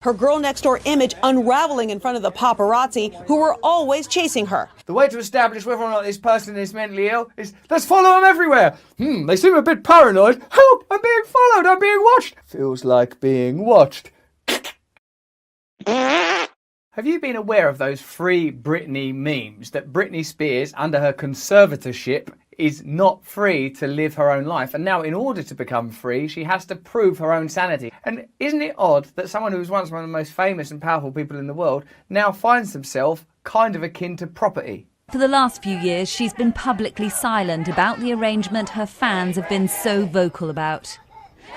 her girl next door image unraveling in front of the paparazzi who were always chasing her. The way to establish whether or not this person is mentally ill is let's follow them everywhere. They seem a bit paranoid. Help! I'm being followed. I'm being watched. Feels like being watched. Have you been aware of those free Britney memes that Britney Spears, under her conservatorship, is not free to live her own life, and now in order to become free she has to prove her own sanity? And isn't it odd that someone who was once one of the most famous and powerful people in the world now finds himself kind of akin to property? For the last few years she's been publicly silent about the arrangement her fans have been so vocal about.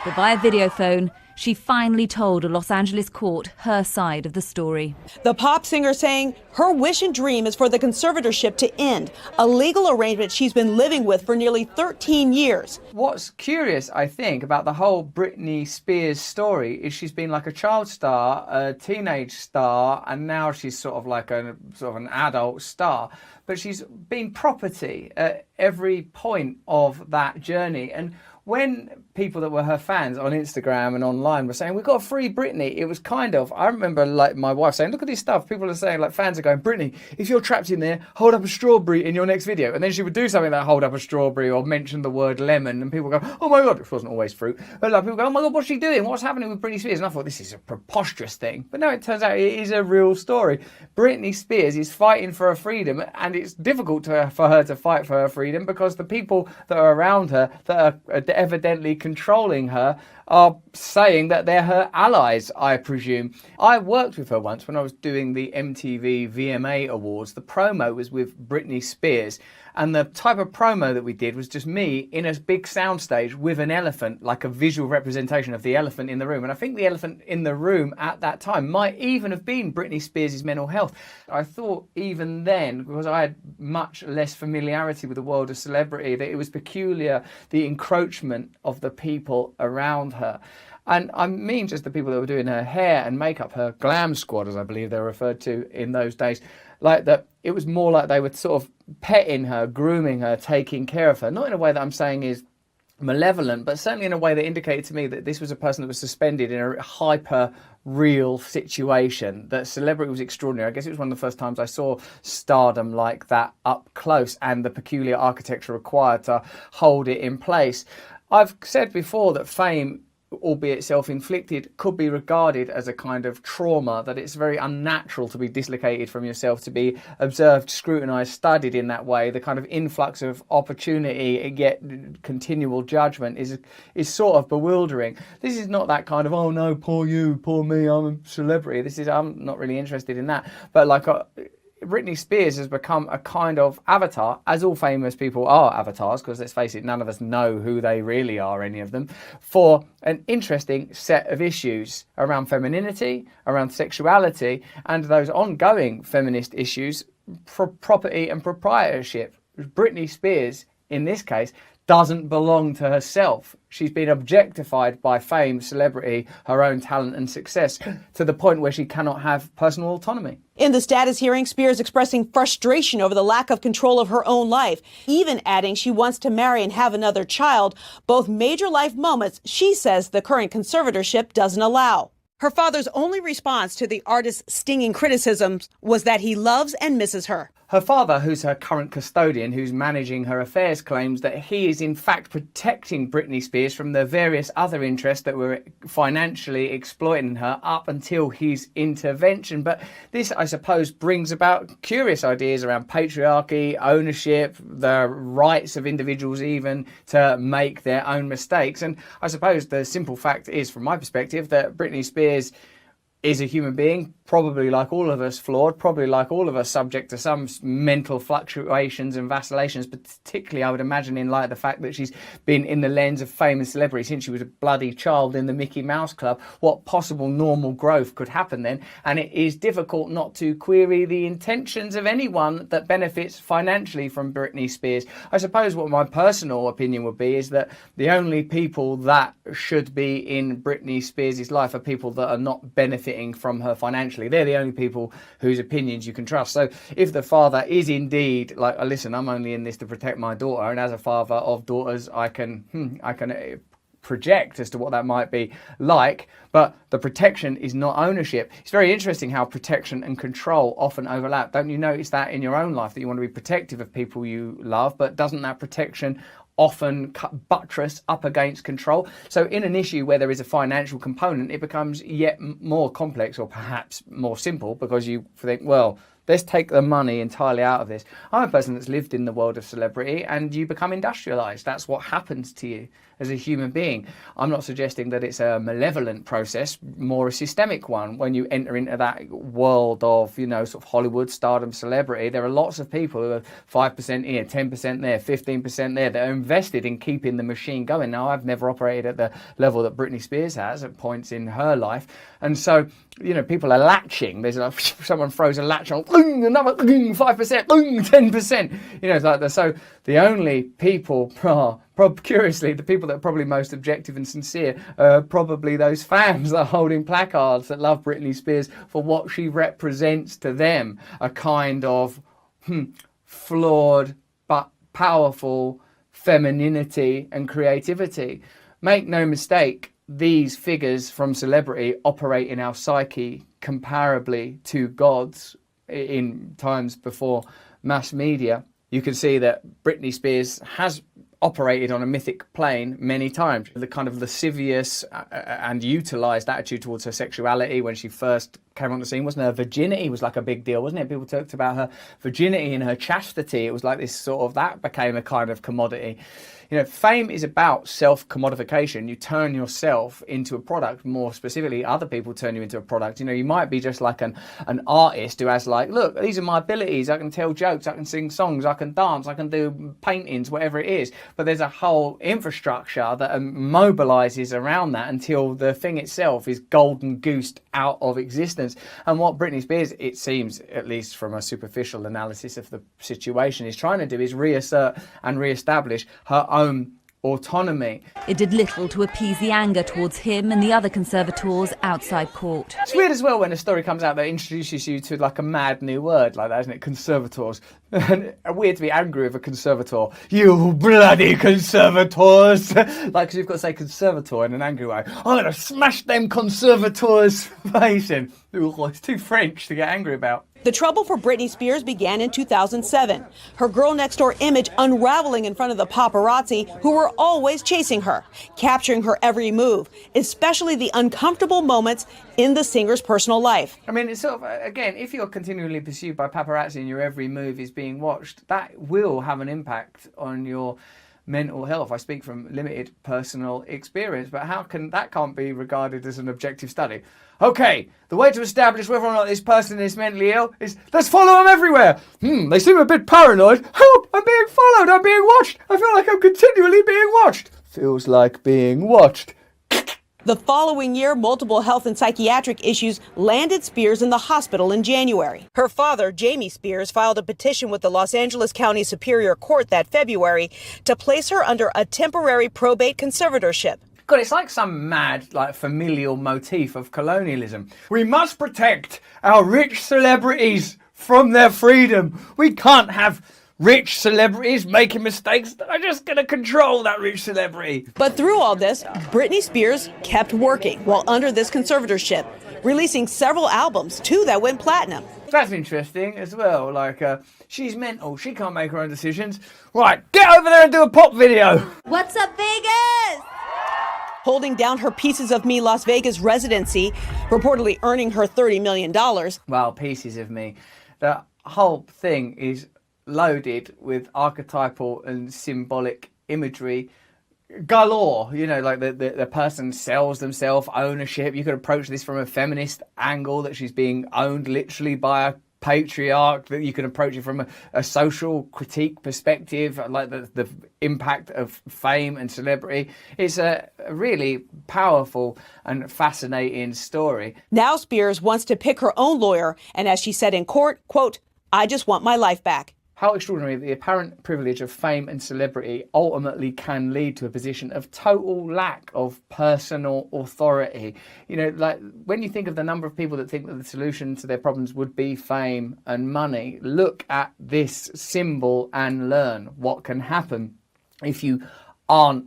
But via videophone she finally told a Los Angeles court her side of the story. The pop singer saying her wish and dream is for the conservatorship to end, a legal arrangement she's been living with for nearly 13 years. What's curious, I think, about the whole Britney Spears story is she's been like a child star, a teenage star, and now she's sort of an adult star. But she's been property at every point of that journey. And when people that were her fans on Instagram and online were saying, we've got to free Britney, it was kind of, I remember like my wife saying, look at this stuff. People are saying, like fans are going, Britney, if you're trapped in there, hold up a strawberry in your next video. And then she would do something like hold up a strawberry or mention the word lemon. And people go, oh my God, which wasn't always fruit. But like people go, oh my God, what's she doing? What's happening with Britney Spears? And I thought, this is a preposterous thing. But no, it turns out it is a real story. Britney Spears is fighting for her freedom, and it's difficult for her to fight for her freedom because the people that are around her that are evidently controlling her are saying that they're her allies, I presume. I worked with her once when I was doing the MTV VMA Awards. The promo was with Britney Spears, and the type of promo that we did was just me in a big soundstage with an elephant, like a visual representation of the elephant in the room. And I think the elephant in the room at that time might even have been Britney Spears' mental health. I thought even then, because I had much less familiarity with the world of celebrity, that it was peculiar, the encroachment of the people around her. And I mean just the people that were doing her hair and makeup, her glam squad, as I believe they're referred to in those days. Like that, it was more like they were sort of petting her, grooming her, taking care of her. Not in a way that I'm saying is malevolent, but certainly in a way that indicated to me that this was a person that was suspended in a hyper real situation. That celebrity was extraordinary. I guess it was one of the first times I saw stardom like that up close, and the peculiar architecture required to hold it in place. I've said before that fame, albeit self-inflicted, could be regarded as a kind of trauma, that it's very unnatural to be dislocated from yourself, to be observed, scrutinised, studied in that way. The kind of influx of opportunity, yet continual judgment is sort of bewildering. This is not that kind of, oh no, poor you, poor me, I'm a celebrity. I'm not really interested in that. But like Britney Spears has become a kind of avatar, as all famous people are avatars, because let's face it, none of us know who they really are, any of them, for an interesting set of issues around femininity, around sexuality, and those ongoing feminist issues, property and proprietorship. Britney Spears, in this case, doesn't belong to herself. She's been objectified by fame, celebrity, her own talent and success, to the point where she cannot have personal autonomy. In the status hearing, Spears expressing frustration over the lack of control of her own life, even adding she wants to marry and have another child, both major life moments she says the current conservatorship doesn't allow. Her father's only response to the artist's stinging criticisms was that he loves and misses her. Her father, who's her current custodian, who's managing her affairs, claims that he is in fact protecting Britney Spears from the various other interests that were financially exploiting her up until his intervention. But this, I suppose, brings about curious ideas around patriarchy, ownership, the rights of individuals even to make their own mistakes. And I suppose the simple fact is, from my perspective, that Britney Spears is a human being, probably like all of us flawed, probably like all of us subject to some mental fluctuations and vacillations, but particularly I would imagine in light of the fact that she's been in the lens of fame and celebrity since she was a bloody child in the Mickey Mouse Club. What possible normal growth could happen then? And it is difficult not to query the intentions of anyone that benefits financially from Britney Spears. I suppose what my personal opinion would be is that the only people that should be in Britney Spears' life are people that are not benefiting from her financially. They're the only people whose opinions you can trust. So if the father is indeed like, listen, I'm only in this to protect my daughter, and as a father of daughters, I can project as to what that might be like, but the protection is not ownership. It's very interesting how protection and control often overlap. Don't you notice that in your own life, that you want to be protective of people you love, but doesn't that protection often buttress up against control? So in an issue where there is a financial component, it becomes yet more complex, or perhaps more simple, because you think, well, let's take the money entirely out of this. I'm a person that's lived in the world of celebrity, and you become industrialized. That's what happens to you as a human being. I'm not suggesting that it's a malevolent process, more a systemic one. When you enter into that world of, you know, sort of Hollywood, stardom, celebrity, there are lots of people who are 5% here, 10% there, 15% there, that are invested in keeping the machine going. Now, I've never operated at the level that Britney Spears has at points in her life. And so, you know, people are latching. There's like, someone throws a latch on, another 5%, 10%. You know, it's like so the only people, curiously, the people that are probably most objective and sincere are probably those fans that are holding placards that love Britney Spears for what she represents to them, a kind of flawed but powerful femininity and creativity. Make no mistake, these figures from celebrity operate in our psyche comparably to gods in times before mass media. You can see that Britney Spears has operated on a mythic plane many times. The kind of lascivious and utilised attitude towards her sexuality when she first came on the scene, wasn't her virginity was like a big deal, wasn't it? People talked about her virginity and her chastity. It was like this sort of, that became a kind of commodity. You know, fame is about self-commodification. You turn yourself into a product. More specifically, other people turn you into a product. You know, you might be just like an artist who has like, look, these are my abilities. I can tell jokes, I can sing songs, I can dance, I can do paintings, whatever it is. But there's a whole infrastructure that mobilizes around that until the thing itself is golden goosed out of existence. And what Britney Spears, it seems, at least from a superficial analysis of the situation, is trying to do is reassert and reestablish her own autonomy. It did little to appease the anger towards him and the other conservators outside court. It's weird as well when a story comes out that introduces you to like a mad new word like that, isn't it? Conservators. And weird to be angry with a conservator. You bloody conservators! Like, because you've got to say conservator in an angry way. I'm going to smash them conservators' face in. It's too French to get angry about. The trouble for Britney Spears began in 2007. Her girl next door image unraveling in front of the paparazzi who were always chasing her, capturing her every move, especially the uncomfortable moments in the singer's personal life. I mean, it's sort of, again, if you're continually pursued by paparazzi and your every move is being watched, that will have an impact on your mental health. I speak from limited personal experience, but how can that can't be regarded as an objective study? Okay, the way to establish whether or not this person is mentally ill is let's follow them everywhere. They seem a bit paranoid. Help, I'm being followed, I'm being watched. I feel like I'm continually being watched. Feels like being watched. The following year, multiple health and psychiatric issues landed Spears in the hospital in January. Her father, Jamie Spears, filed a petition with the Los Angeles County Superior Court that February to place her under a temporary probate conservatorship. God, it's like some mad, like, familial motif of colonialism. We must protect our rich celebrities from their freedom. We can't have rich celebrities making mistakes that are just going to control that rich celebrity. But through all this, Britney Spears kept working while under this conservatorship, releasing several albums, 2 that went platinum. That's interesting as well. Like, she's mental. She can't make her own decisions. Right, get over there and do a pop video. What's up, Vegas? Holding down her Pieces of Me Las Vegas residency, reportedly earning her $30 million. Well, Pieces of Me. The whole thing is loaded with archetypal and symbolic imagery galore. You know, like the person sells themselves, ownership. You could approach this from a feminist angle, that she's being owned literally by a patriarch, that you can approach it from a social critique perspective, like the impact of fame and celebrity. It's a really powerful and fascinating story. Now Spears wants to pick her own lawyer, and as she said in court, quote, "I just want my life back." How extraordinary that the apparent privilege of fame and celebrity ultimately can lead to a position of total lack of personal authority. You know, like when you think of the number of people that think that the solution to their problems would be fame and money, look at this symbol and learn what can happen if you aren't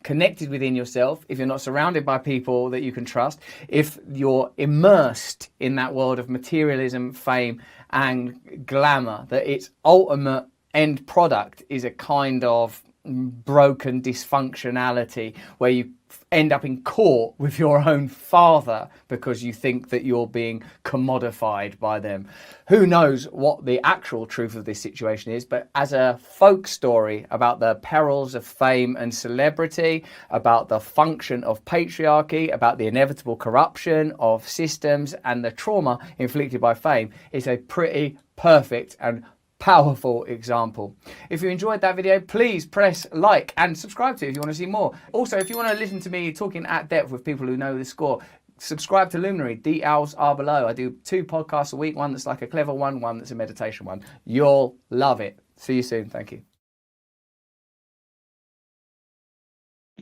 connected within yourself, if you're not surrounded by people that you can trust, if you're immersed in that world of materialism, fame and glamour, that its ultimate end product is a kind of broken dysfunctionality where you end up in court with your own father because you think that you're being commodified by them. Who knows what the actual truth of this situation is, but as a folk story about the perils of fame and celebrity, about the function of patriarchy, about the inevitable corruption of systems and the trauma inflicted by fame, it's a pretty perfect and powerful example. If you enjoyed that video, please press like and subscribe to it if you want to see more. Also, if you want to listen to me talking at depth with people who know the score, subscribe to Luminary. Details are below. I do 2 podcasts a week, one that's like a clever one that's a meditation one. You'll love it. See you soon. Thank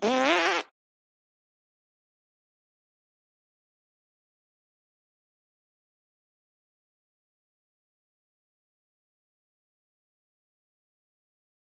you.